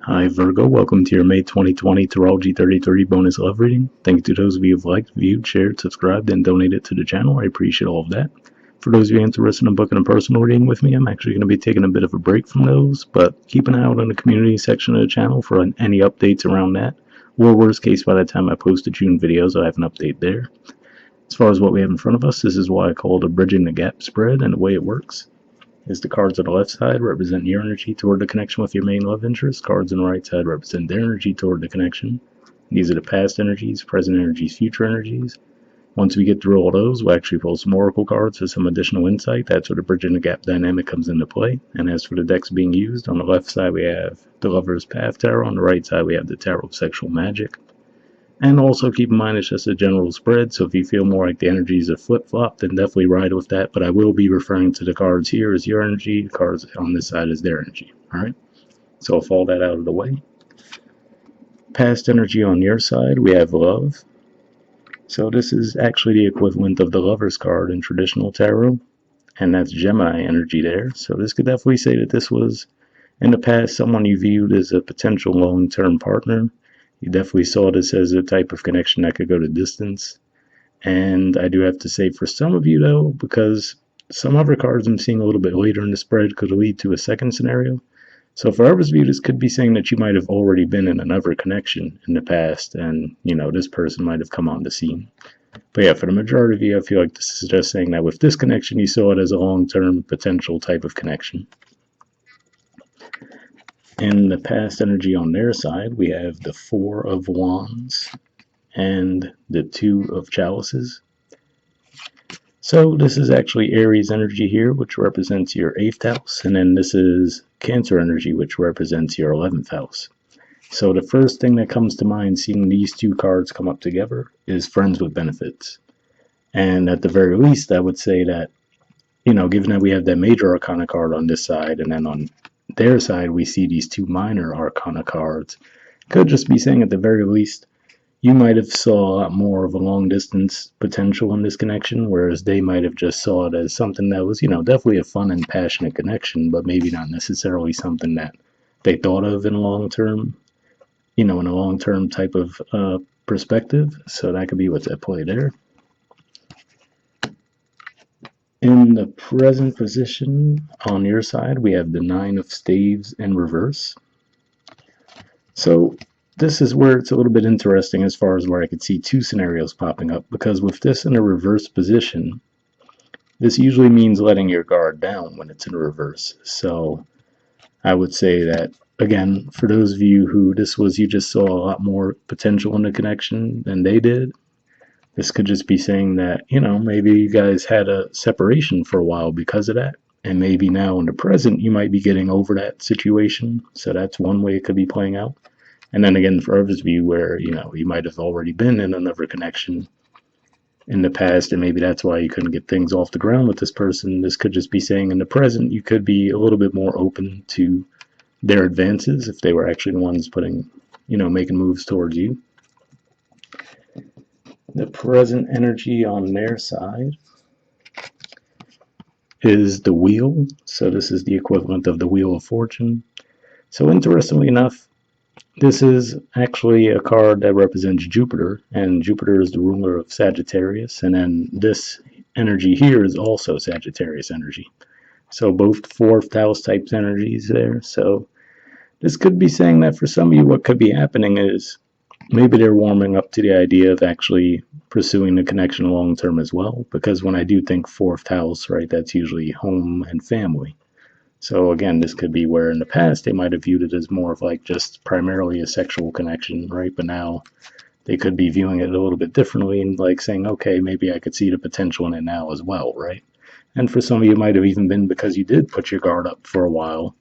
Hi Virgo, welcome to your May 2020 Astrology 33 bonus love reading. Thank you to those of you who've liked, viewed, shared, subscribed, and donated to the channel. I appreciate all of that. For those of you interested in booking a personal reading with me, I'm actually going to be taking a bit of a break from those, but keep an eye out on the community section of the channel for any updates around that. Or worst case, by the time I post the June videos, I'll have an update there. As far as what we have in front of us, this is why I call it a bridging the gap spread, and the way it works is the cards on the left side represent your energy toward the connection with your main love interest. Cards on the right side represent their energy toward the connection. These are the past energies, present energies, future energies. Once we get through all those, we'll actually pull some oracle cards for some additional insight. That's where the bridging the gap dynamic comes into play. And as for the decks being used, on the left side we have the Lover's Path Tarot. On the right side we have the Tarot of Sexual Magic. And also keep in mind it's just a general spread, so if you feel more like the energies are flip-flop, then definitely ride with that. But I will be referring to the cards here as your energy, the cards on this side as their energy. Alright? So I'll fall that out of the way. Past energy on your side, we have love. So this is actually the equivalent of the Lover's card in traditional tarot, and that's Gemini energy there. So this could definitely say that this was, in the past, someone you viewed as a potential long-term partner. You definitely saw this as a type of connection that could go to distance. And I do have to say, for some of you though, because some other cards I'm seeing a little bit later in the spread could lead to a second scenario. So for others of you, this could be saying that you might have already been in another connection in the past, and this person might have come on the scene. But yeah, for the majority of you, I feel like this is just saying that with this connection, you saw it as a long-term potential type of connection. In the past energy on their side, we have the Four of Wands and the Two of Chalices. So this is actually Aries energy here, which represents your 8th house, and then this is Cancer energy, which represents your 11th house. So the first thing that comes to mind seeing these two cards come up together is friends with benefits. And at the very least, I would say that, given that we have that major arcana card on this side, and then on their side we see these two minor arcana cards, could just be saying at the very least you might have saw a lot more of a long distance potential in this connection, whereas they might have just saw it as something that was definitely a fun and passionate connection, but maybe not necessarily something that they thought of in a long term type of perspective. So that could be what's at play there. In the present position on your side, we have the Nine of Staves in reverse. So this is where it's a little bit interesting as far as where I could see two scenarios popping up, because with this in a reverse position, this usually means letting your guard down when it's in reverse. So I would say that, again, for those of you who you just saw a lot more potential in the connection than they did, this could just be saying that, maybe you guys had a separation for a while because of that. And maybe now in the present, you might be getting over that situation. So that's one way it could be playing out. And then again, for others of you where, you might have already been in another connection in the past, and maybe that's why you couldn't get things off the ground with this person. This could just be saying in the present, you could be a little bit more open to their advances if they were actually the ones making moves towards you. The present energy on their side is the Wheel. So this is the equivalent of the Wheel of Fortune. So interestingly enough, this is actually a card that represents Jupiter, and Jupiter is the ruler of Sagittarius, and then this energy here is also Sagittarius energy. So both 4th house types energies there. So this could be saying that for some of you, what could be happening is maybe they're warming up to the idea of actually pursuing the connection long term as well, because when I do think 4th house, right, that's usually home and family. So again, this could be where in the past they might have viewed it as more of like just primarily a sexual connection, right? But now they could be viewing it a little bit differently and like saying, okay, maybe I could see the potential in it now as well, right? And for some of you, it might have even been because you did put your guard up for a while,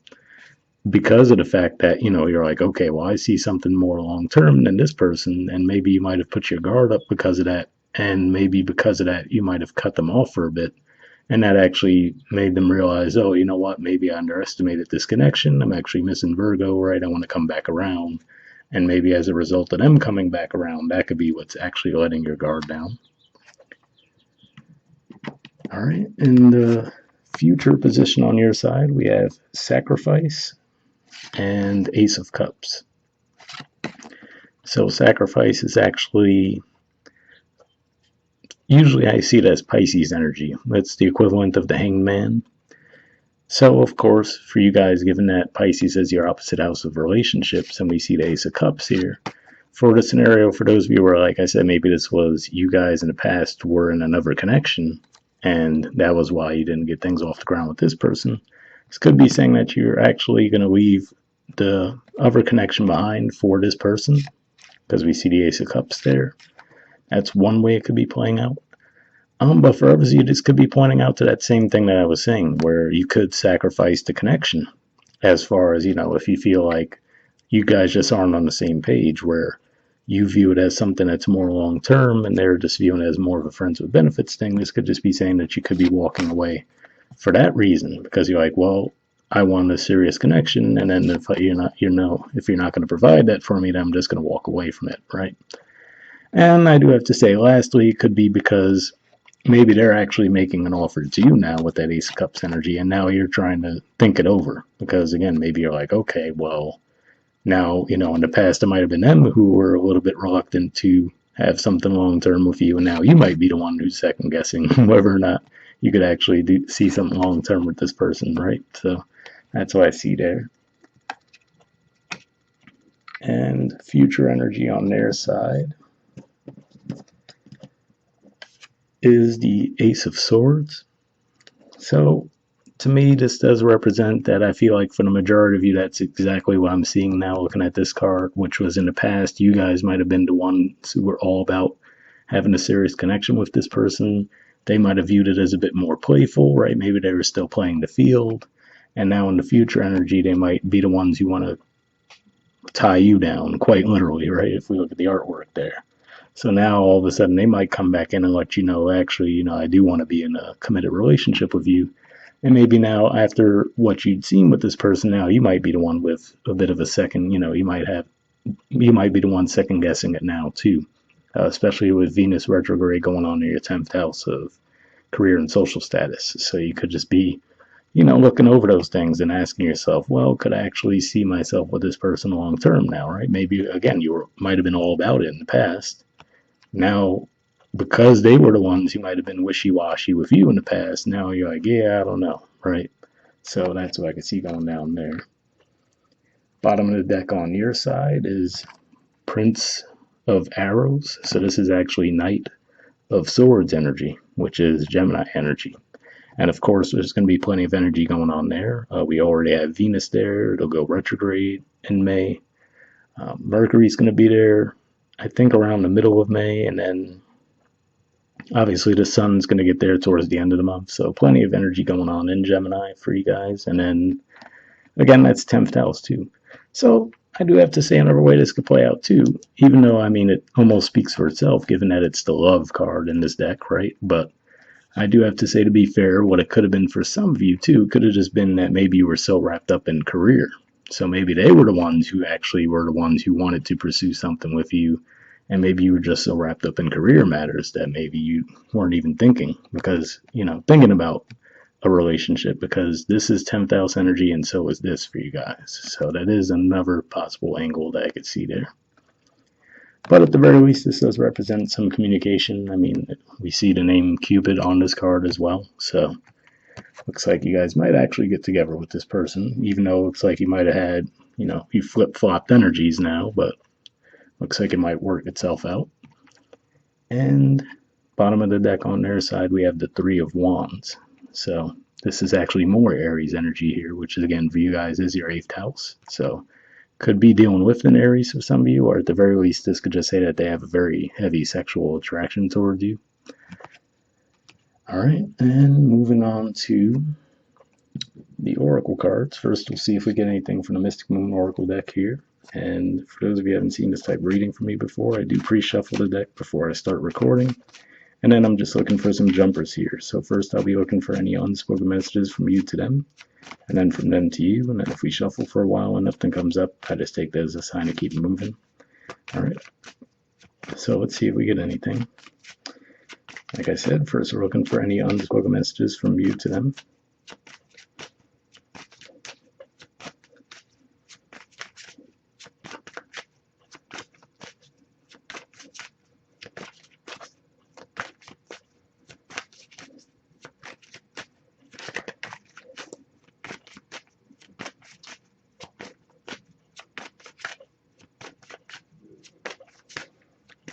because of the fact that, you're like, okay, well, I see something more long term than this person, and maybe you might have put your guard up because of that, and maybe because of that, you might have cut them off for a bit. And that actually made them realize, oh, you know what, maybe I underestimated this connection. I'm actually missing Virgo, right? I want to come back around. And maybe as a result of them coming back around, that could be what's actually letting your guard down. All right, in the future position on your side, we have Sacrifice. and Ace of Cups. So sacrifice is actually, usually I see it as Pisces energy. That's the equivalent of the Hanged Man. So, of course, for you guys, given that Pisces is your opposite house of relationships, and we see the Ace of Cups here, for the scenario, for those of you where, like I said, maybe this was you guys in the past were in another connection, and that was why you didn't get things off the ground with this person. This could be saying that you're actually going to leave the other connection behind for this person, because we see the Ace of Cups there. That's one way it could be playing out. But for others, you just could be pointing out to that same thing that I was saying, where you could sacrifice the connection. As far as, if you feel like you guys just aren't on the same page, where you view it as something that's more long term and they're just viewing it as more of a friends with benefits thing, this could just be saying that you could be walking away for that reason, because you're like, well, I want a serious connection, and then if you're not going to provide that for me, then I'm just going to walk away from it, right? And I do have to say, lastly, it could be because maybe they're actually making an offer to you now with that Ace of Cups energy, and now you're trying to think it over. Because again, maybe you're like, okay, well, now, in the past it might have been them who were a little bit reluctant to have something long term with you, and now you might be the one who's second guessing whether or not you could actually see something long term with this person, right? So that's what I see there. And future energy on their side is the Ace of Swords. So to me, this does represent that. I feel like for the majority of you, that's exactly what I'm seeing now looking at this card, which was in the past, you guys might have been the ones who were all about having a serious connection with this person. They might have viewed it as a bit more playful, right? Maybe they were still playing the field. And now in the future energy, they might be the ones who want to tie you down, quite literally, right? If we look at the artwork there. So now all of a sudden they might come back in and let you know, actually, I do want to be in a committed relationship with you. And maybe now, after what you'd seen with this person, now you might be the one with a bit of a second, you might be the one second guessing it now too, especially with Venus retrograde going on in your 10th house of career and social status. So you could just be, looking over those things and asking yourself, well, could I actually see myself with this person long term now, right? Maybe, again, might have been all about it in the past. Now, because they were the ones who might have been wishy-washy with you in the past, now you're like, yeah, I don't know, right? So that's what I can see going down there. Bottom of the deck on your side is Prince of Arrows. So this is actually Knight of Swords energy, which is Gemini energy. And of course, there's going to be plenty of energy going on there. We already have Venus there. It'll go retrograde in May. Mercury's going to be there, I think, around the middle of May, and then obviously the sun's going to get there towards the end of the month. So plenty of energy going on in Gemini for you guys. And then again, that's 10th house too. So I do have to say another way this could play out too, even though it almost speaks for itself given that it's the love card in this deck, right? But I do have to say, to be fair, what it could have been for some of you too could have just been that maybe you were so wrapped up in career. So maybe they were the ones who actually were the ones who wanted to pursue something with you, and maybe you were just so wrapped up in career matters that maybe you weren't even thinking about a relationship, because this is 10th house energy and so is this for you guys. So that is another possible angle that I could see there. But at the very least, this does represent some communication. We see the name Cupid on this card as well. So looks like you guys might actually get together with this person, even though it looks like you might have had, you flip-flopped energies now, but looks like it might work itself out. And bottom of the deck on their side, we have the Three of Wands. So this is actually more Aries energy here, which is, again, for you guys, is your 8th house. So could be dealing with an Aries for some of you, or at the very least, this could just say that they have a very heavy sexual attraction towards you. All right, and moving on to the Oracle cards. First, we'll see if we get anything from the Mystic Moon Oracle deck here. And for those of you who haven't seen this type of reading from me before, I do pre-shuffle the deck before I start recording. And then I'm just looking for some jumpers here. So first, I'll be looking for any unspoken messages from you to them, and then from them to you. And then if we shuffle for a while and nothing comes up, I just take that as a sign to keep moving. All right. So let's see if we get anything. Like I said, first we're looking for any unspoken messages from you to them.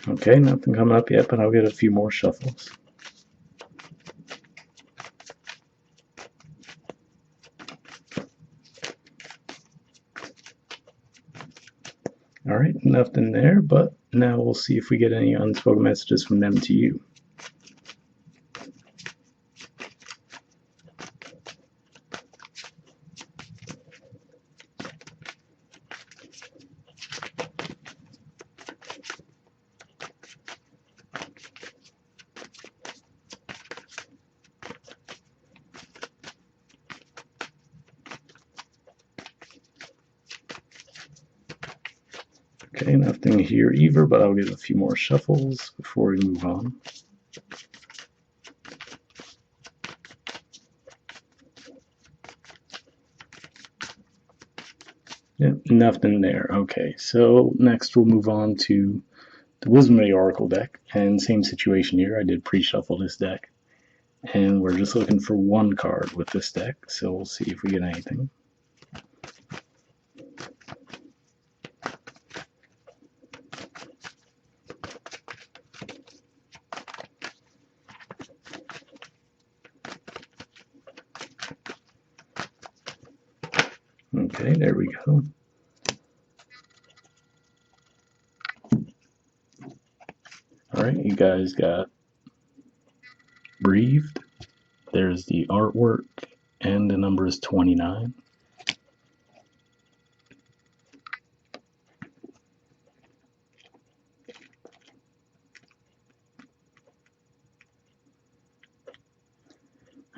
Okay, nothing coming up yet, but I'll get a few more shuffles. All right, nothing there, but now we'll see if we get any unspoken messages from them to you. Okay, nothing here either, but I'll get a few more shuffles before we move on. Yeah, nothing there. Okay, so next we'll move on to the Wisdom of the Oracle deck, and same situation here. I did pre-shuffle this deck, and we're just looking for one card with this deck, so we'll see if we get anything. Okay, there we go. All right, you guys got Breathed. There's the artwork, and the number is 29.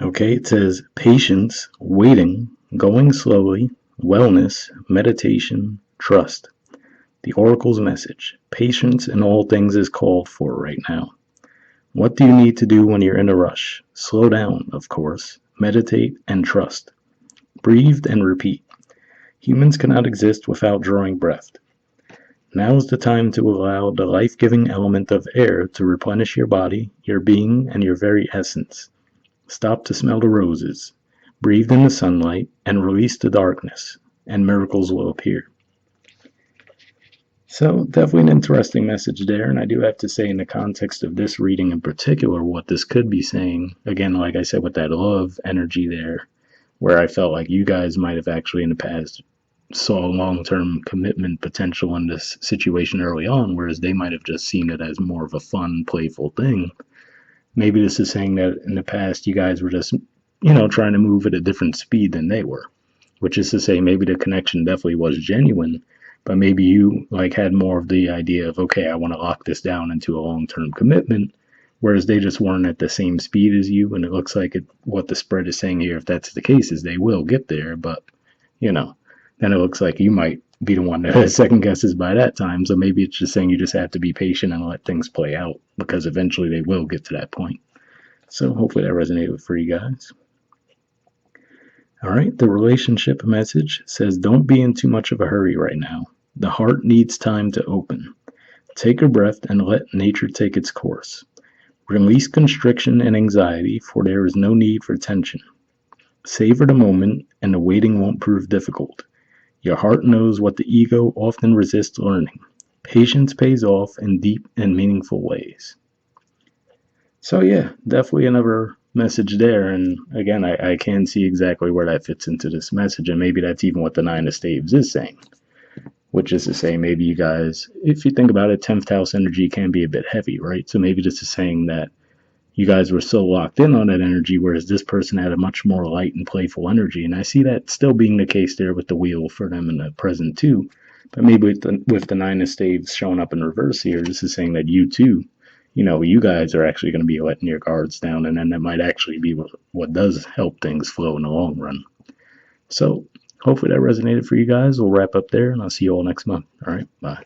Okay, it says patience, waiting, going slowly, wellness, meditation, trust. The Oracle's message: patience in all things is called for right now. What do you need to do when you're in a rush? Slow down, of course. Meditate and trust. Breathe and repeat. Humans cannot exist without drawing breath. Now is the time to allow the life-giving element of air to replenish your body, your being, and your very essence. Stop to smell the roses. Breathe in the sunlight and release the darkness, and miracles will appear. So, definitely an interesting message there, and I do have to say, in the context of this reading in particular, what this could be saying, again, like I said, with that love energy there, where I felt like you guys might have actually in the past saw long-term commitment potential in this situation early on, whereas they might have just seen it as more of a fun, playful thing. Maybe this is saying that in the past you guys were just, trying to move at a different speed than they were, which is to say maybe the connection definitely was genuine, but maybe you like had more of the idea of, okay, I want to lock this down into a long-term commitment, whereas they just weren't at the same speed as you. And it looks like what the spread is saying here, if that's the case, is they will get there, but then it looks like you might be the one that has second guesses by that time. So maybe it's just saying you just have to be patient and let things play out, because eventually they will get to that point. So hopefully that resonated for you guys. All right, the relationship message says, don't be in too much of a hurry right now. The heart needs time to open. Take a breath and let nature take its course. Release constriction and anxiety, for there is no need for tension. Savor the moment, and the waiting won't prove difficult. Your heart knows what the ego often resists learning. Patience pays off in deep and meaningful ways. So yeah, definitely another message there. And again, I can see exactly where that fits into this message. And maybe that's even what the Nine of Staves is saying, which is to say maybe you guys, if you think about it, 10th house energy can be a bit heavy, right? So maybe this is saying that you guys were so locked in on that energy, whereas this person had a much more light and playful energy. And I see that still being the case there with the wheel for them in the present too. But maybe with the Nine of Staves showing up in reverse here, this is saying that you too, you guys are actually going to be letting your guards down, and then that might actually be what does help things flow in the long run. So hopefully that resonated for you guys. We'll wrap up there, and I'll see you all next month. All right, bye.